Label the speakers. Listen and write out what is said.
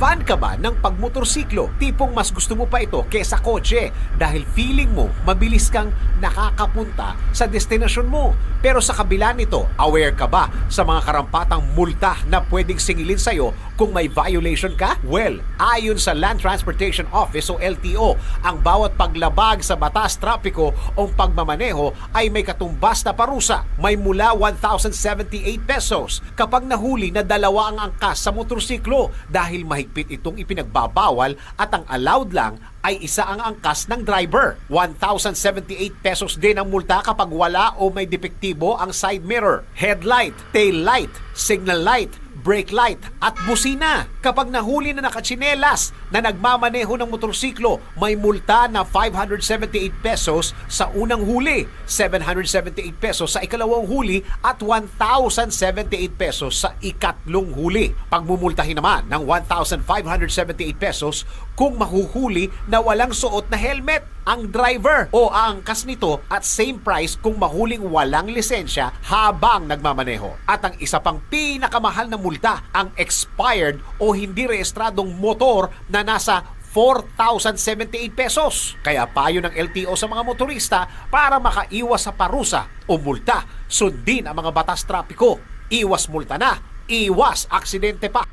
Speaker 1: Fan ka ba ng pagmotorsiklo? Tipong mas gusto mo pa ito kesa kotse dahil feeling mo mabilis kang nakakapunta sa destinasyon mo. Pero sa kabila nito, aware ka ba sa mga karampatang multa na pwedeng singilin sa'yo kung may violation ka? Well, ayon sa Land Transportation Office o LTO, ang bawat paglabag sa batas trapiko o pagmamaneho ay may katumbas na parusa. May mula 1,078 pesos kapag nahuli na dalawa ang angkas sa motorsiklo dahil mahigpit itong ipinagbabawal at ang allowed lang ay isa ang angkas ng driver. 1,078 pesos din ang multa kapag wala o may depektibo ang side mirror, headlight, tail light, signal light, brake light at busina. Kapag nahuli na nakatsinelas na nagmamaneho ng motorsiklo, may multa na 578 pesos sa unang huli, 778 pesos sa ikalawang huli at 1,078 pesos sa ikatlong huli. Pagmumultahin naman ng 1,578 pesos kung mahuhuli na walang suot na helmet ang driver o aangkas nito at same price kung mahuling walang lisensya habang nagmamaneho. At ang isa pang pinakamahal na multa, ang expired o hindi rehistradong motor na nasa 4,078 pesos. Kaya payo ng LTO sa mga motorista para makaiwas sa parusa o multa, sundin ang mga batas trapiko. Iwas multa na, iwas aksidente pa.